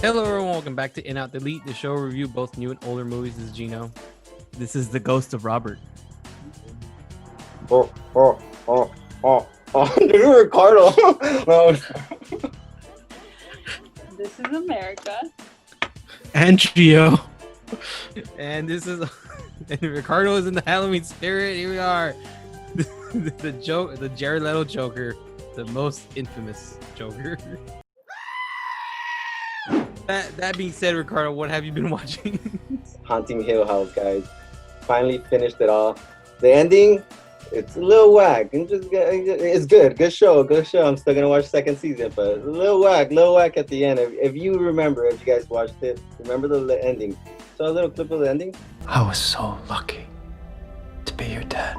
Hello everyone, welcome back to In Out Delete, the show review both new and older movies. This is Gino. This is the ghost of Robert. Oh. This is Ricardo. No. This is America. And Gio. And this is and Ricardo is in the Halloween spirit. Here we are. The Jared Leto Joker, the most infamous Joker. That being said, Ricardo, what have you been watching? Haunting Hill House, guys. Finally finished it all. The ending, it's a little whack. It's good. Good show. I'm still gonna watch second season, but a little whack at the end. If you remember, if you guys watched it, remember the ending. So a little clip of the ending. I was so lucky to be your dad.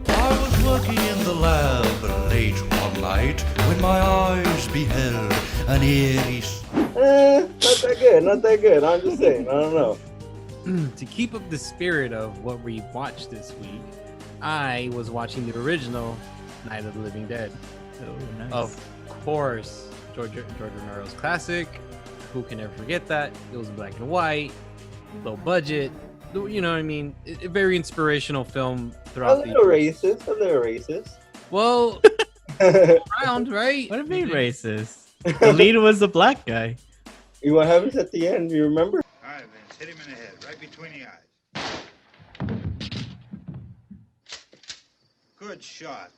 I was working in the lab late one night when my eyes beheld an eerie... Not that good. I'm just saying. I don't know. To keep up the spirit of what we watched this week, I was watching the original Night of the Living Dead. Oh, nice. Of course, George Romero's classic. Who can ever forget that? It was black and white, low budget. You know what I mean? A very inspirational film throughout A little racist. Well, around, right? What do you mean racist? The leader was the black guy. What happens at the end? You remember? All right, Vince, hit him in the head, right between the eyes. Good shot.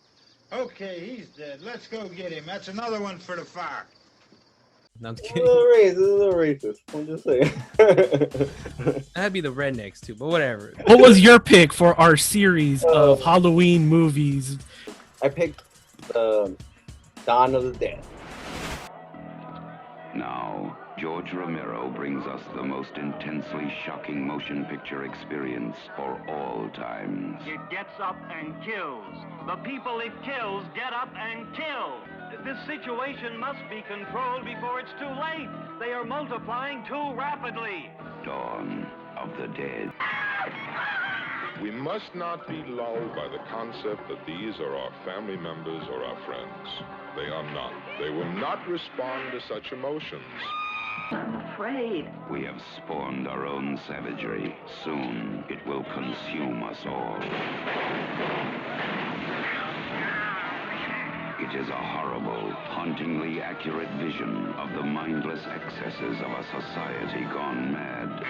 Okay, he's dead. Let's go get him. That's another one for the fire. No, I'm just A kidding. little racist. I'm just saying. That'd be the rednecks too, but whatever. What was your pick for our series of Halloween movies? I picked Dawn of the Dead. Now, George Romero brings us the most intensely shocking motion picture experience for all times. It gets up and kills. The people it kills get up and kill. This situation must be controlled before it's too late. They are multiplying too rapidly. Dawn of the Dead. We must not be lulled by the concept that these are our family members or our friends. They are not. They will not respond to such emotions. I'm afraid. We have spawned our own savagery. Soon, it will consume us all. It is a horrible, hauntingly accurate vision of the mindless excesses of a society gone mad.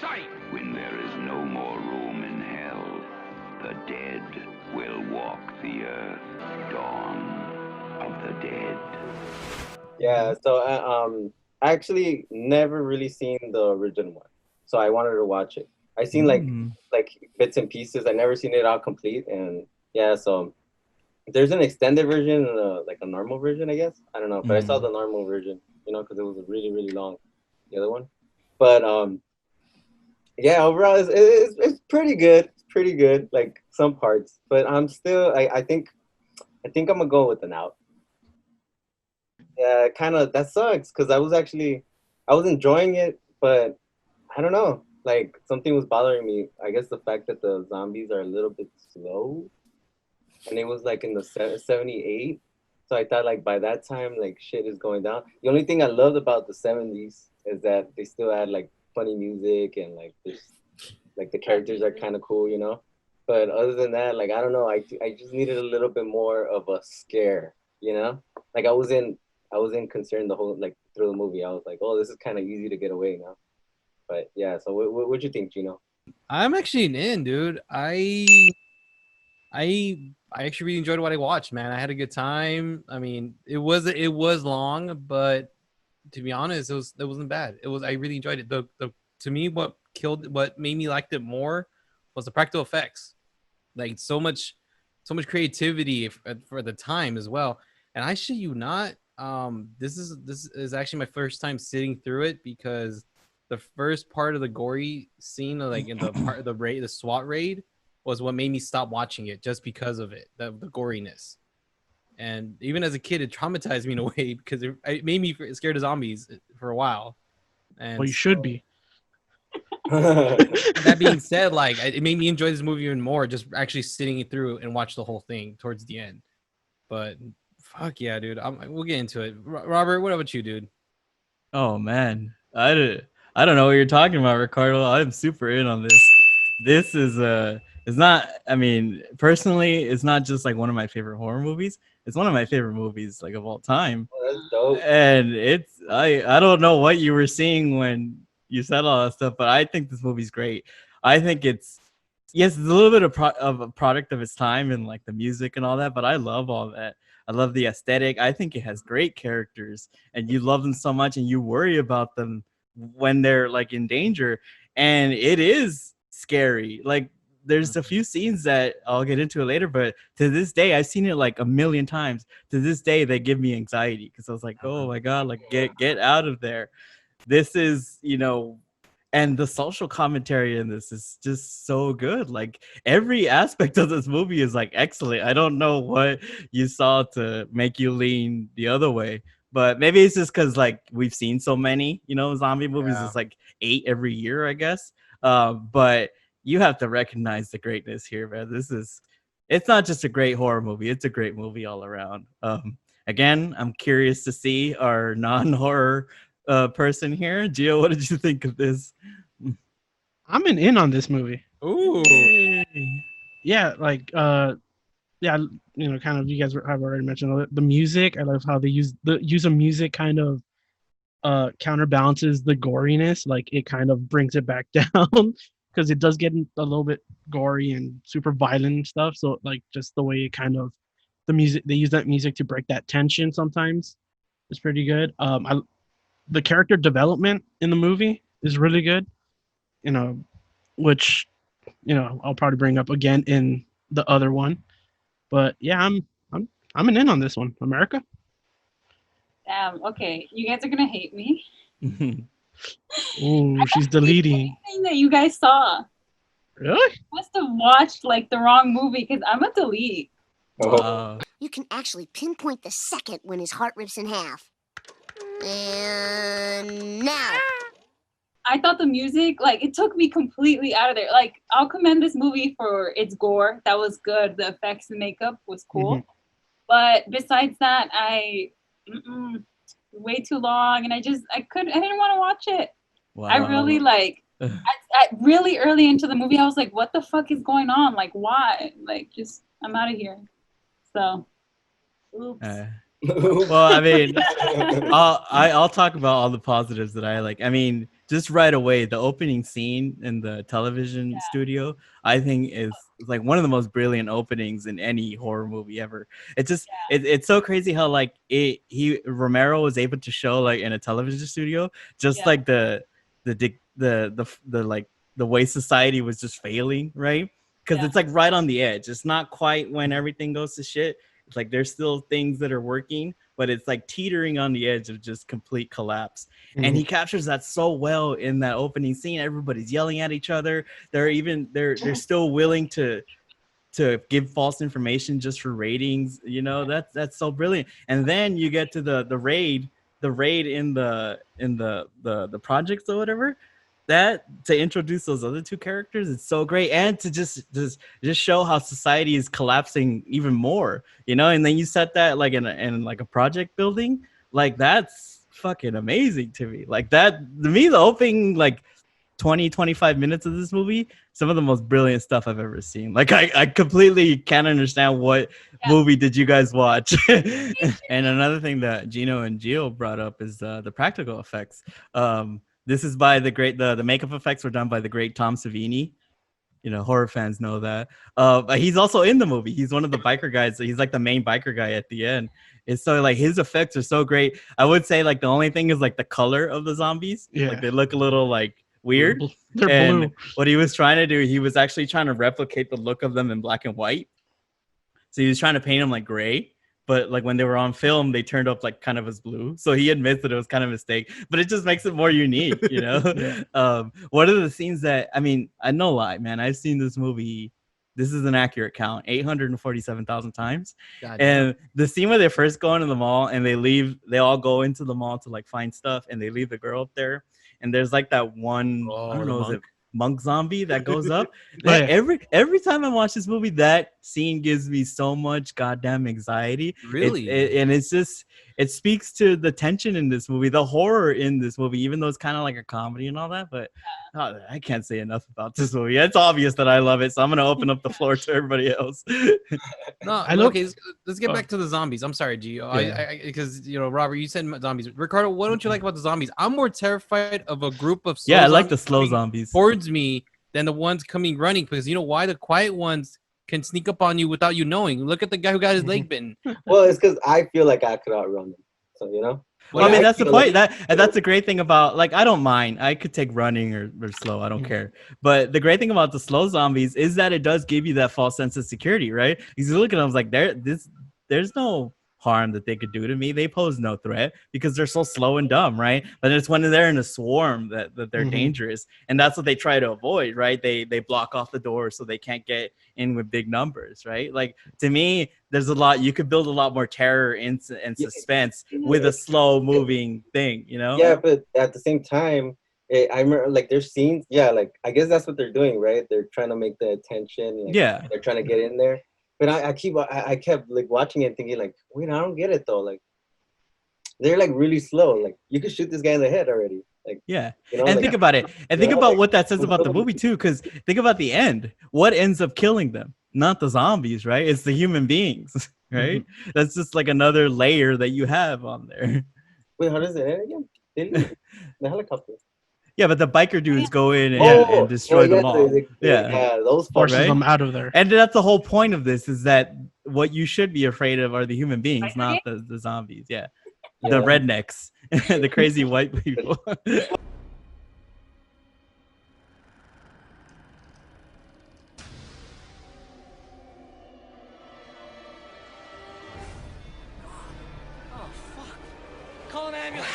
Sight! When there is no more room in hell, the dead will walk the earth. Dawn of the Dead. Yeah, so I actually never really seen the original one, so I wanted to watch it. I seen like bits and pieces. I never seen it all complete, and yeah, so there's an extended version and like a normal version, I guess. I don't know, but I saw the normal version, because it was really long, the other one. But yeah, overall it's pretty good. It's pretty good, like some parts, but I'm still I think I'm gonna go with an out. Yeah, kind of that sucks because I was enjoying it, but I don't know. Like something was bothering me. I guess the fact that the zombies are a little bit slow, and it was like in the 78. So I thought like by that time like shit is going down. The only thing I loved about the 70s is that they still had like funny music and like this, like the characters are kind of cool. But other than that, like I don't know. I just needed a little bit more of a scare. Like I wasn't concerned the whole like through the movie. I was like, oh, this is kind of easy to get away now. But yeah, so what'd you think, Gino? I'm actually in, dude. I actually really enjoyed what I watched, man. I had a good time. I mean, it was long, but to be honest, it wasn't bad. I really enjoyed it. The to me, what made me like it more was the practical effects. Like so much creativity for the time as well. And I shit you not, this is actually my first time sitting through it because the first part of the gory scene, like in the part of the SWAT raid, was what made me stop watching it just because of it, the goriness. And even as a kid, it traumatized me in a way because it made me scared of zombies for a while. And Well, you should be. that being said, like it made me enjoy this movie even more, just actually sitting it through and watch the whole thing towards the end. But Fuck yeah, dude. We'll get into it. Robert, what about you, dude? Oh man, I don't know what you're talking about, Ricardo. I'm super in on this. This is it's not. I mean, personally, it's not just like one of my favorite horror movies. It's one of my favorite movies like of all time. Oh, that's dope. And it's I don't know what you were seeing when you said all that stuff, but I think this movie's great. I think it's yes, it's a little bit of a product of its time and like the music and all that, but I love all that. I love the aesthetic. I think it has great characters, and you love them so much, and you worry about them when they're like in danger, and it is scary. Like there's a few scenes that I'll get into it later, but to this day, I've seen it like a million times. To this day, they give me anxiety because I was like, oh my god, like get out of there. This is, and the social commentary in this is just so good. Like every aspect of this movie is like excellent. I don't know what you saw to make you lean the other way, but maybe it's just because like we've seen so many, zombie movies. Yeah. It's like 8 every year, I guess. But you have to recognize the greatness here, man. It's not just a great horror movie. It's a great movie all around. Again, I'm curious to see our non-horror person here. Gio, what did you think of this? I'm in on this movie. Ooh. Yeah, like yeah, kind of you guys have already mentioned the music. I love how they use of music kind of counterbalances the goriness. Like it kind of brings it back down because it does get a little bit gory and super violent and stuff. So like just the way it kind of the music, they use that music to break that tension sometimes. It's pretty good. The character development in the movie is really good. Which I'll probably bring up again in the other one. But yeah, I'm in on this one. America. Damn. Okay, you guys are gonna hate me. Ooh, she's deleting. Everything that you guys saw. Really? Must have watched like the wrong movie because I'm a delete. You can actually pinpoint the second when his heart rips in half. And now. I thought the music, like, it took me completely out of there. Like, I'll commend this movie for its gore. That was good. The effects and makeup was cool. Mhm. But besides that, way too long, and I didn't want to watch it. Wow. I really really early into the movie, I was like, what the fuck is going on? Like, why? Like, just, I'm out of here. So, oops. Well, I mean, I'll talk about all the positives that I like. I mean, just right away, the opening scene in the television studio, I think is like one of the most brilliant openings in any horror movie ever. It's just it's so crazy how like Romero was able to show like in a television studio just like the like the way society was just failing, right? Because it's like right on the edge. It's not quite when everything goes to shit. It's like there's still things that are working, but it's like teetering on the edge of just complete collapse. Mm-hmm. And he captures that so well in that opening scene. Everybody's yelling at each other. They're still willing to give false information just for ratings. That's so brilliant. And then you get to the raid in the projects or whatever. That to introduce those other two characters, it's so great, and to just show how society is collapsing even more, and then you set that like in like a project building, like that's fucking amazing to me. Like that to me, the opening like 20-25 minutes of this movie, some of the most brilliant stuff I've ever seen. Like I completely can't understand what movie did you guys watch. And another thing that Gino and Gio brought up is the practical effects. This is by the makeup effects were done by the great Tom Savini. Horror fans know that. But he's also in the movie. He's one of the biker guys. He's like the main biker guy at the end. It's so like his effects are so great. I would say like the only thing is like the color of the zombies. Yeah. Like they look a little like weird. They're blue. What he was trying to do, he was actually trying to replicate the look of them in black and white. So he was trying to paint them like gray. But like when they were on film, they turned up like kind of as blue. So he admits that it was kind of a mistake, but it just makes it more unique, Yeah. One of the scenes that, I mean, I no lie, man, I've seen this movie. This is an accurate count, 847,000 times. God, and the scene where they first go into the mall and they all go into the mall to like find stuff and they leave the girl up there. And there's like that one, I don't know, monk zombie that goes up. Oh, yeah. Every time I watch this movie, that scene gives me so much goddamn anxiety. Really? And it's just, it speaks to the tension in this movie, the horror in this movie, even though it's kind of like a comedy and all that. But I can't say enough about this movie. It's obvious that I love it, so I'm gonna open up the floor to everybody else. No, okay. Let's get back to the zombies. I'm sorry, Gio. Yeah. Because Robert, you said zombies. Ricardo, what don't you like about the zombies? I'm more terrified of a group of Yeah, I like the zombies slow coming zombies towards me than the ones coming running. Because you know why? The quiet ones can sneak up on you without you knowing. Look at the guy who got his leg bitten. Well, it's because I feel like I could outrun them. So Well, I mean, that's the feel point. like- That's a great thing about, like, I don't mind. I could take running or slow. I don't care. But the great thing about the slow zombies is that it does give you that false sense of security, right? Because you look at them, like, there's no harm that they could do to me. They pose no threat because they're so slow and dumb, right? But it's when they're in a swarm that they're dangerous, and that's what they try to avoid, right? They block off the door so they can't get in with big numbers, right? Like, to me, there's a lot you could build a lot more terror and suspense with a slow moving thing, Yeah, but at the same time, I remember like there's scenes. Yeah, like I guess that's what they're doing, right? They're trying to make the attention. Like, yeah, they're trying to get in there. But I kept like watching it and thinking like, wait, I don't get it though. Like they're like really slow. Like you could shoot this guy in the head already. Like yeah. and Like, think about it. And think about what that says about the slow. movie too. Because think about the end. What ends up killing them? Not the zombies, right? It's the human beings, right? That's just like another layer that you have on there. Wait, how does it end again? The helicopter. Yeah, but the biker dudes go in and destroy them all. Those forces them out of there. And that's the whole point of this, is that what you should be afraid of are the human beings, not the zombies. Yeah. The rednecks, the crazy white people. Call an ambulance.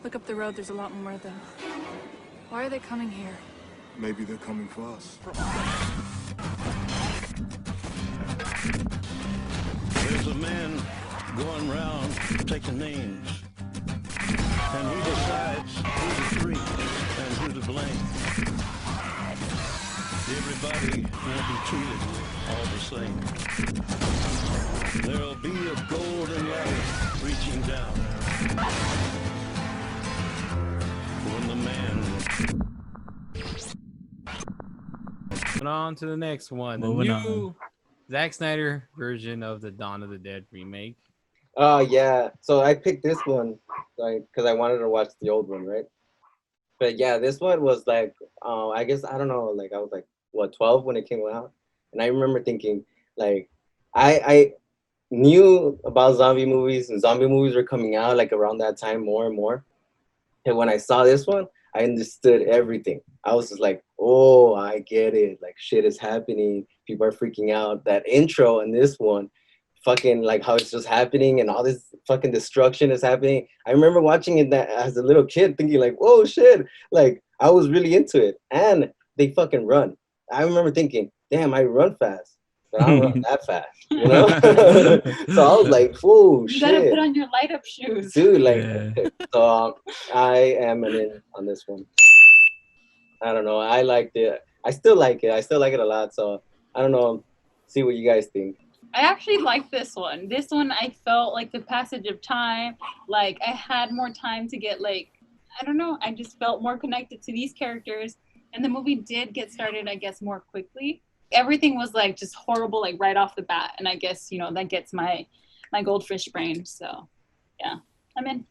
Look up the road, there's a lot more of them. Why are they coming here? Maybe they're coming for us. There's a man going around taking names. And he decides who to free and who to blame. Everybody won't be treated all the same. There'll be a golden ladder reaching down. When the man... And on to the next one. The Moving new Zack Snyder version of the Dawn of the Dead remake. Oh yeah, so I picked this one like because I wanted to watch the old one, right? But yeah, this one was like, I guess I don't know, like I was like what 12 when it came out, and I remember thinking like, I knew about zombie movies and zombie movies were coming out like around that time more and more, and when I saw this one, I understood everything. I was just like, oh, I get it. Like shit is happening. People are freaking out. That intro in this one. Fucking like how it's just happening and all this fucking destruction is happening. I remember watching it that as a little kid thinking like, whoa shit. Like I was really into it. And they fucking run. I remember thinking, damn, I run fast. But I don't run that fast, you know? So I was like, oh shit. You gotta put on your light up shoes. Dude, like so I am in on this one. I don't know. I liked it. I still like it. I still like it a lot. So I don't know. See what you guys think. I actually like this one. This one, I felt like the passage of time, like I had more time to get like, I don't know, I just felt more connected to these characters. And the movie did get started, I guess, more quickly. Everything was like just horrible, like right off the bat. And I guess, you know, that gets my goldfish brain. So yeah, I'm in.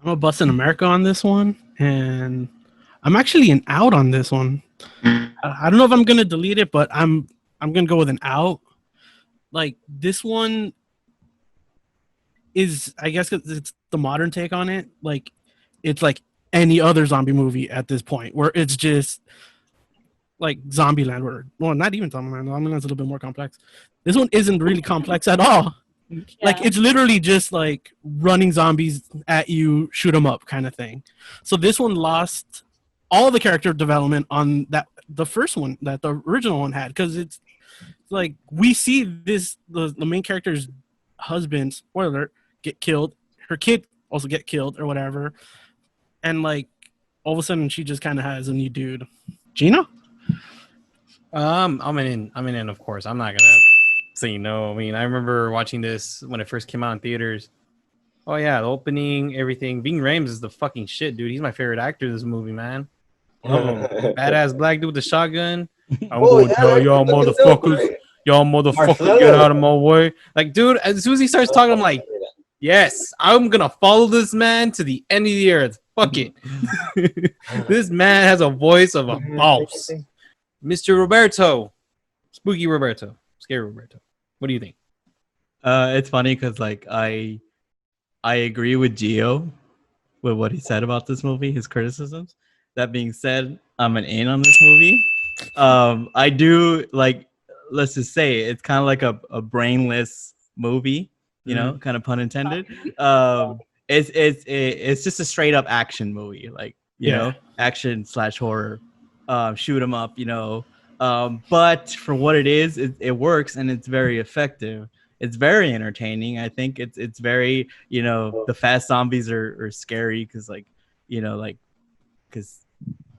I'm a Bust in America on this one. And I'm actually an out on this one. I don't know if I'm going to delete it, but I'm going to go with an out. Like this one is, I guess it's the modern take on it. Like it's like any other zombie movie at this point, where it's just like Zombieland, well, not even Zombieland. Zombieland's a little bit more complex. This one isn't really complex at all. Like it's literally just like running zombies at you, shoot them up kind of thing. So this one lost all the character development on that the first one that the original one had, because it's like we see this the main character's husband, spoiler alert, get killed, her kid also get killed or whatever, and like all of a sudden she just kind of has a new dude. Gina? I'm in, of course. I'm not gonna say no. I mean, I remember watching this when it first came out in theaters. Oh yeah, the opening, everything. Ving Rhames is the fucking shit, dude. He's my favorite actor in this movie, man. Love him. Badass black dude with the shotgun. I'm going to tell y'all motherfuckers, get out of my way. Like, dude, as soon as he starts talking, I'm like, yes, I'm gonna follow this man to the end of the earth. Fuck it. This man has a voice of a boss. Mr. Roberto. Spooky Roberto. Scary Roberto. What do you think? It's funny because like I agree with Gio with what he said about this movie, his criticisms. That being said, I'm an in on this movie. I do like, let's just say it's kind of like a brainless movie, you know, kind of pun intended. It's just a straight up action movie, like you know, action / horror, shoot 'em up, you know. But for what it is, it works and it's very effective. It's very entertaining. I think it's very, you know, the fast zombies are scary because like, you know, like because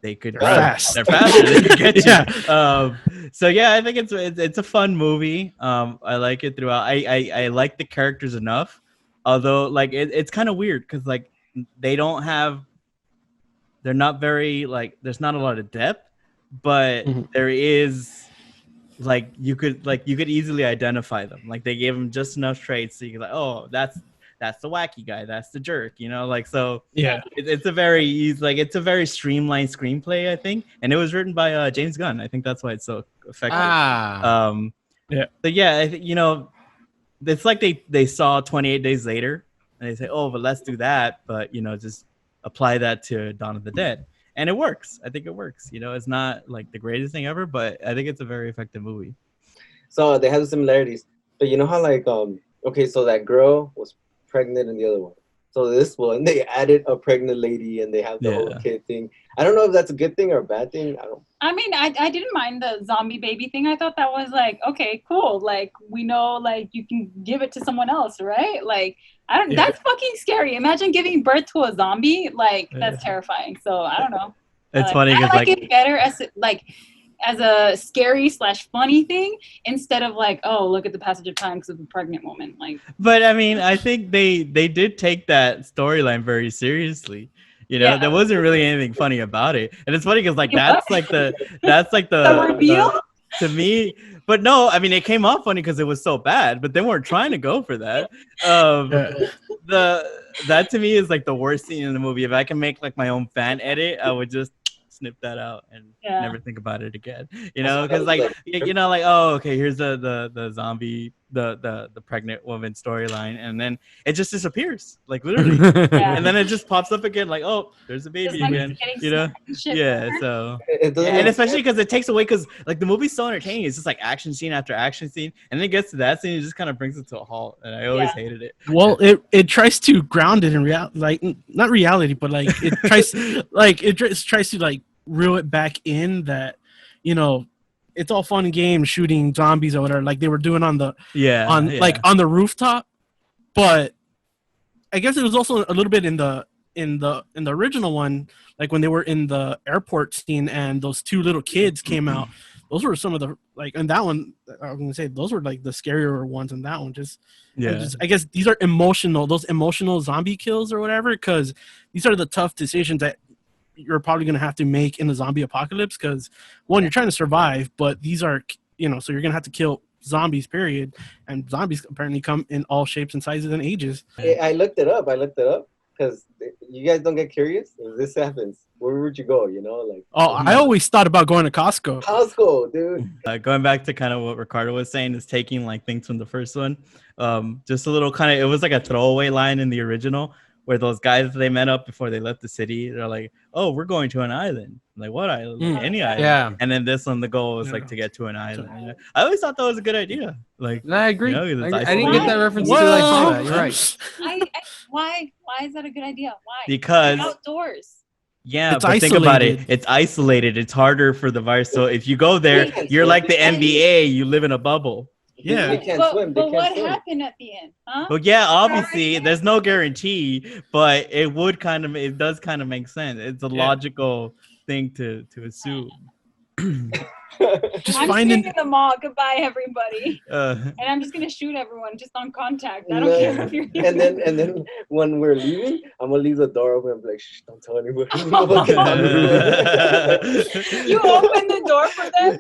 they could fast. They're faster. They could get you. So yeah, I think it's a fun movie. I like it throughout. I like the characters enough, although like it's kind of weird because like they're not very like there's not a lot of depth, but there is like you could easily identify them. Like they gave them just enough traits so you can like, oh, that's the wacky guy, that's the jerk, you know, like so it's a very streamlined screenplay, I think, and it was written by James Gunn. I think that's why it's so effective. So yeah, I think, you know, it's like they saw 28 Days Later and they say, oh, but let's do that, but you know, just apply that to Dawn of the Dead, and it works. I think it works. You know, it's not like the greatest thing ever, but I think it's a very effective movie. So they have the similarities, but you know how like okay, so that girl was pregnant in the other one. So this one they added a pregnant lady and they have the whole kid thing. I don't know if that's a good thing or a bad thing. I mean, I didn't mind the zombie baby thing. I thought that was like, okay, cool. Like we know like you can give it to someone else, right? Like I don't that's fucking scary. Imagine giving birth to a zombie. Like that's terrifying. So I don't know. It's funny because like it better as a scary / funny thing instead of like, oh, look at the passage of time because of the pregnant woman. Like, but I mean, I think they did take that storyline very seriously. You know, there wasn't really anything funny about it, and it's funny because like that's like the reveal to me. But no, I mean, it came off funny because it was so bad, but they weren't trying to go for that. That to me is like the worst scene in the movie. If I can make like my own fan edit, I would just snip that out and never think about it again. You know, because like you know, like oh, okay, here's the zombie, the pregnant woman storyline, and then it just disappears, like literally, and then it just pops up again, like oh, there's a baby again, you know? Yeah, so and especially because it takes away, because like the movie's so entertaining, it's just like action scene after action scene, and then it gets to that scene, it just kind of brings it to a halt, and I always hated it. Well, it tries to ground it in reality, like not reality, but like it tries tries to like reel it back in that, you know, it's all fun and games shooting zombies or whatever, like they were doing on the like on the rooftop. But I guess it was also a little bit in the original one, like when they were in the airport scene and those two little kids came out. Those were some of the like, and that one I was gonna say those were like the scarier ones, and that one just I guess these are those emotional zombie kills or whatever, because these are the tough decisions that you're probably going to have to make in the zombie apocalypse, because one, you're trying to survive, but these are, you know, so you're going to have to kill zombies, period. And zombies apparently come in all shapes and sizes and ages. I looked it up because you guys don't get curious. If this happens, where would you go? You know, like I always thought about going to Costco, dude. Going back to kind of what Ricardo was saying, is taking like things from the first one. Just a little kind of, it was like a throwaway line in the original where those guys they met up before they left the city, they're like, "Oh, we're going to an island." I'm like, what island? Like, any island. Yeah. And then this one, the goal was like to get to an island. Yeah. I always thought that was a good idea. Like, I agree. You know, I didn't get that reference until I saw that. You're right. Why is that a good idea? Why? Because outdoors. Yeah, It's but think about it. isolated. It's isolated. It's harder for the virus. So if you go there, you're like the NBA. You live in a bubble. Yeah. They can't swim. They But can't what swim. happened at the end? Huh? Well, yeah, obviously, there's no guarantee, but it does kind of make sense. It's a logical thing to assume. Just I'm finding staying in the mall. Goodbye, everybody. Uh, And I'm just gonna shoot everyone just on contact. I don't care if you're here. And then when we're leaving, I'm gonna leave the door open and be like, shh, don't tell anybody. You open the door for them.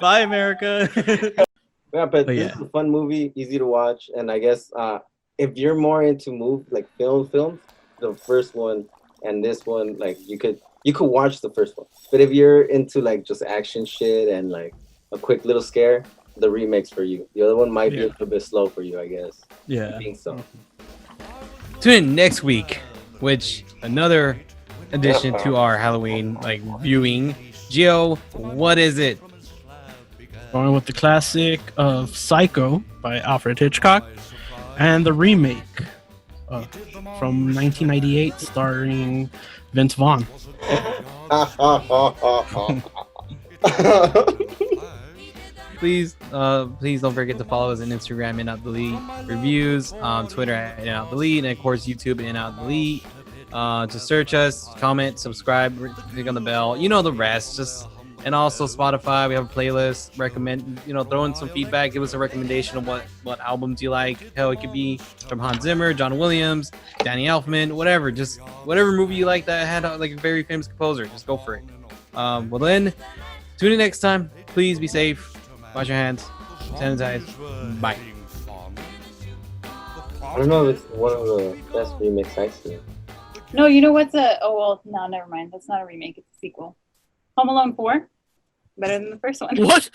Bye, America. Yeah, but this is a fun movie, easy to watch, and I guess if you're more into films, the first one and this one, like you could watch the first one. But if you're into like just action shit and like a quick little scare, the remakes for you. The other one might be a little bit slow for you, I guess. Yeah. I think so. Tune in next week, which another addition to our Halloween like viewing. Gio, what is it? Going with the classic of Psycho by Alfred Hitchcock and the remake from 1998 starring Vince Vaughn. Please don't forget to follow us on Instagram and Delete Reviews, Twitter at Delete, and of course YouTube and Delete. Just search us, comment, subscribe, click on the bell. You know the rest. And also Spotify, we have a playlist. Recommend, throw in some feedback. Give us a recommendation of what albums you like. Hell, it could be from Hans Zimmer, John Williams, Danny Elfman, whatever. Just whatever movie you like that had like a very famous composer. Just go for it. Well then, tune in next time. Please be safe. Wash your hands. Sanitize. Bye. I don't know if it's one of the best remakes I've seen. No, you know what's no, never mind. That's not a remake. It's a sequel. Home Alone 4. Better than the first one. What?